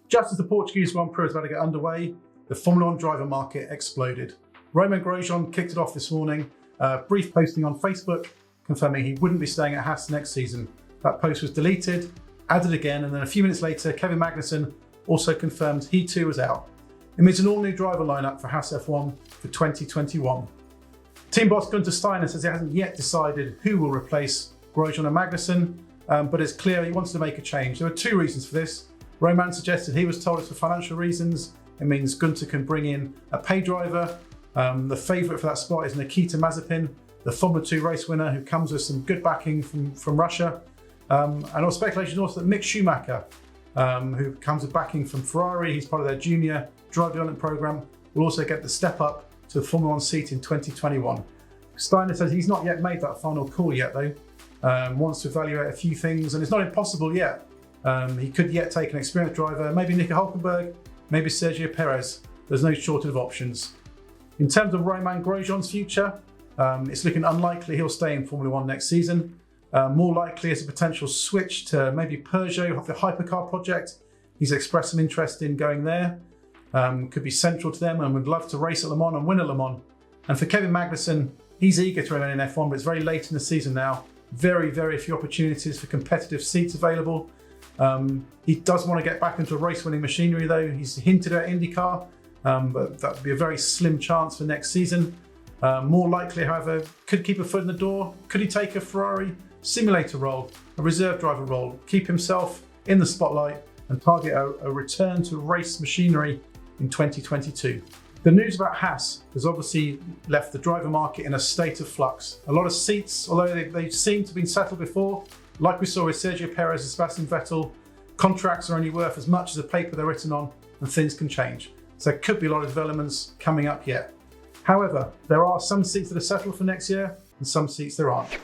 Just as the Portuguese Grand Prix was about to get underway, the Formula One driver market exploded. Romain Grosjean kicked it off this morning, brief posting on Facebook confirming he wouldn't be staying at Haas next season. That post was deleted, added again, and then a few minutes later, Kevin Magnussen also confirmed he too was out. It means an all-new driver lineup for Haas F1 for 2021. Team boss Gunther Steiner says he hasn't yet decided who will replace Grosjean and Magnussen, but it's clear he wants to make a change. There are two reasons for this. Romain suggested he was told it's for financial reasons. It means Gunther can bring in a pay driver. The favourite for that spot is Nikita Mazepin, the Formula 2 race winner who comes with some good backing from Russia. And also speculation also that Mick Schumacher, who comes with backing from Ferrari, he's part of their junior driver development programme, will also get the step up to the Formula 1 seat in 2021. Steiner says he's not yet made that final call yet though, wants to evaluate a few things, and it's not impossible yet. He could yet take an experienced driver, maybe Nico Hülkenberg, maybe Sergio Perez. There's no shortage of options. In terms of Romain Grosjean's future, it's looking unlikely he'll stay in Formula 1 next season. More likely is a potential switch to maybe Peugeot, the hypercar project. He's expressed some interest in going there. Could be central to them and would love to race at Le Mans and win at Le Mans. And for Kevin Magnussen, he's eager to remain in F1, but it's very late in the season now. Very, very few opportunities for competitive seats available. He does want to get back into a race-winning machinery though. He's hinted at IndyCar, but that would be a very slim chance for next season. More likely, however, could keep a foot in the door. Could he take a Ferrari simulator role, a reserve driver role, keep himself in the spotlight and target a return to race machinery in 2022? The news about Haas has obviously left the driver market in a state of flux. A lot of seats, although they seem to have been settled before, like we saw with Sergio Perez and Sebastian Vettel, contracts are only worth as much as the paper they're written on, and things can change. So there could be a lot of developments coming up yet. However, there are some seats that are settled for next year and some seats there aren't.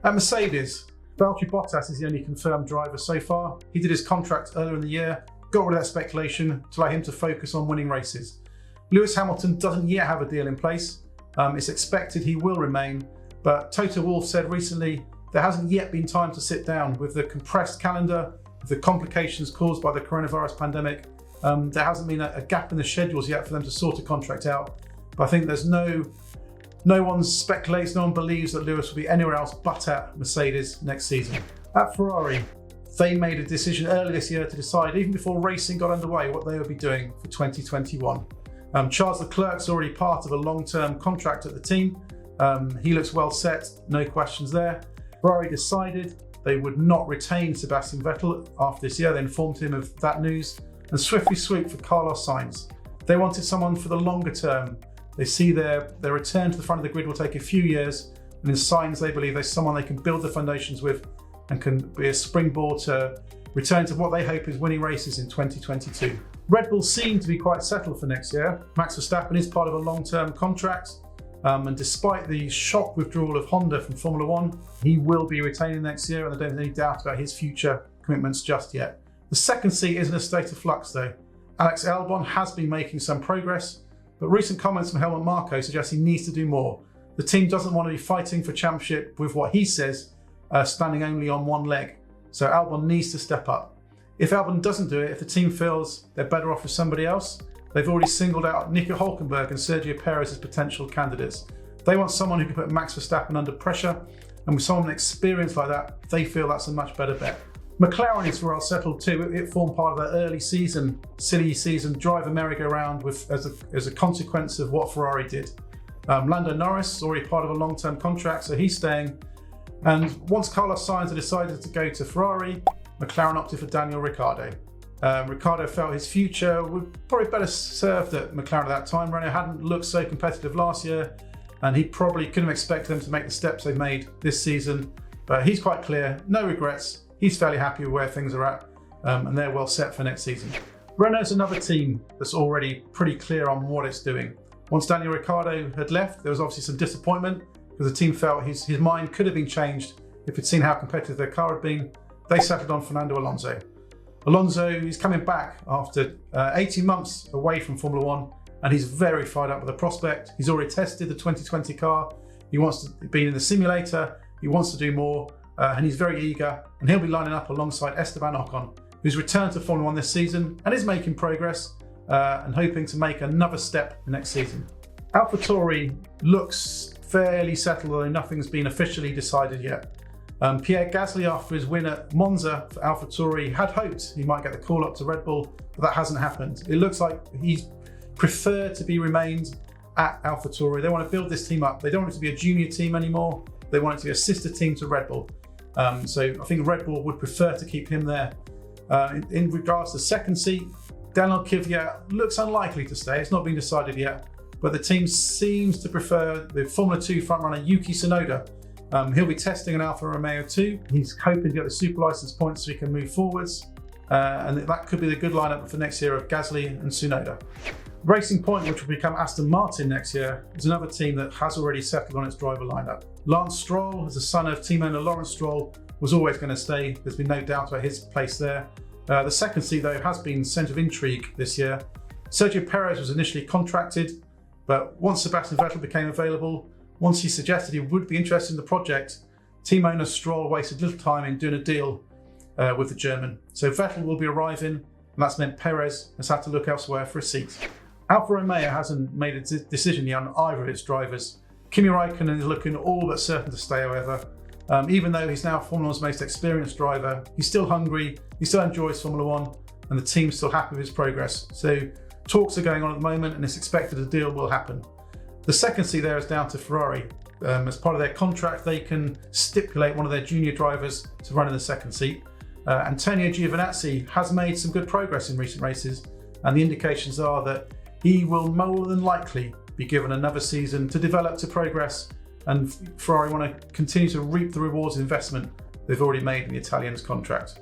At Mercedes, Valtteri Bottas is the only confirmed driver so far. He did his contract earlier in the year, got rid of that speculation to allow him to focus on winning races. Lewis Hamilton doesn't yet have a deal in place. It's expected he will remain, but Toto Wolff said recently there hasn't yet been time to sit down with the compressed calendar, with the complications caused by the coronavirus pandemic. There hasn't been a gap in the schedules yet for them to sort a contract out. But I think there's no one speculates, no one believes that Lewis will be anywhere else but at Mercedes next season. At Ferrari, they made a decision earlier this year to decide, even before racing got underway, what they would be doing for 2021. Charles Leclerc's already part of a long-term contract at the team. He looks well set, no questions there. Ferrari decided they would not retain Sebastian Vettel after this year. They informed him of that news and swiftly swooped for Carlos Sainz. They wanted someone for the longer term. They see their return to the front of the grid will take a few years, and in Sainz they believe there's someone they can build the foundations with and can be a springboard to return to what they hope is winning races in 2022. Red Bull seem to be quite settled for next year. Max Verstappen is part of a long-term contract. And despite the shock withdrawal of Honda from Formula 1, he will be retaining next year, and I don't have any doubt about his future commitments just yet. The second seat is in a state of flux though. Alex Albon has been making some progress, but recent comments from Helmut Marko suggest he needs to do more. The team doesn't want to be fighting for championship with what he says, standing only on one leg. So Albon needs to step up. If Albon doesn't do it, if the team feels they're better off with somebody else, they've already singled out Nico Hülkenberg and Sergio Perez as potential candidates. They want someone who can put Max Verstappen under pressure, and with someone experienced like that, they feel that's a much better bet. McLaren is well settled too. It formed part of that early season, silly season driver merry-go-round as a consequence of what Ferrari did. Lando Norris is already part of a long-term contract, so he's staying. And once Carlos Sainz had decided to go to Ferrari, McLaren opted for Daniel Ricciardo. Ricciardo felt his future would probably better served at McLaren at that time. Renault hadn't looked so competitive last year, and he probably couldn't have expected them to make the steps they've made this season. But he's quite clear, no regrets. He's fairly happy with where things are at, and they're well set for next season. Renault's another team that's already pretty clear on what it's doing. Once Daniel Ricciardo had left, there was obviously some disappointment because the team felt his mind could have been changed if he'd seen how competitive their car had been. They settled on Fernando Alonso. Alonso is coming back after 18 months away from Formula 1, and he's very fired up with the prospect. He's already tested the 2020 car. He wants to be in the simulator. He wants to do more, and he's very eager, and he'll be lining up alongside Esteban Ocon who's returned to Formula One this season and is making progress and hoping to make another step next season. AlphaTauri looks fairly settled, although nothing's been officially decided yet. Pierre Gasly, after his win at Monza for AlphaTauri, had hoped he might get the call up to Red Bull, but that hasn't happened. It looks like he's preferred to be remained at AlphaTauri. They want to build this team up. They don't want it to be a junior team anymore. They want it to be a sister team to Red Bull. So I think Red Bull would prefer to keep him there. In regards to second seat, Daniel Kvyat looks unlikely to stay. It's not been decided yet, but the team seems to prefer the Formula 2 frontrunner Yuki Tsunoda. He'll be testing an Alfa Romeo 2. He's hoping to get the super license points so he can move forwards. And that could be the good lineup for next year of Gasly and Tsunoda. Racing Point, which will become Aston Martin next year, is another team that has already settled on its driver lineup. Lance Stroll, as the son of team owner Lawrence Stroll, was always going to stay. There's been no doubt about his place there. The second seat, though, has been centre of intrigue this year. Sergio Perez was initially contracted, but once Sebastian Vettel became available, once he suggested he would be interested in the project, team owner Stroll wasted little time in doing a deal with the German. So Vettel will be arriving, and that's meant Perez has had to look elsewhere for a seat. Alfa Romeo hasn't made a decision yet on either of its drivers. Kimi Räikkönen is looking all but certain to stay, however. Even though he's now Formula One's most experienced driver, he's still hungry, he still enjoys Formula One, and the team's still happy with his progress. So talks are going on at the moment, and it's expected a deal will happen. The second seat there is down to Ferrari. As part of their contract, they can stipulate one of their junior drivers to run in the second seat. Antonio Giovinazzi has made some good progress in recent races, and the indications are that he will more than likely be given another season to develop, to progress, and Ferrari want to continue to reap the rewards of investment they've already made in the Italian's contract.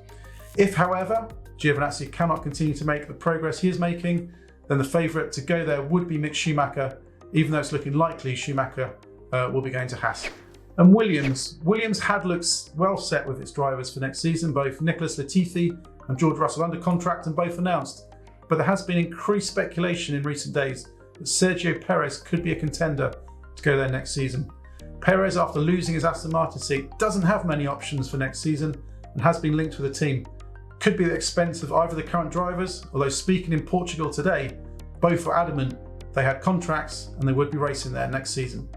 If, however, Giovinazzi cannot continue to make the progress he is making, then the favourite to go there would be Mick Schumacher, even though it's looking likely Schumacher will be going to Haas. And Williams had looked well set with its drivers for next season, both Nicholas Latifi and George Russell under contract and both announced. But there has been increased speculation in recent days that Sergio Perez could be a contender to go there next season. Perez, after losing his Aston Martin seat, doesn't have many options for next season and has been linked with the team. Could be at the expense of either the current drivers, although speaking in Portugal today, both were adamant they had contracts and they would be racing there next season.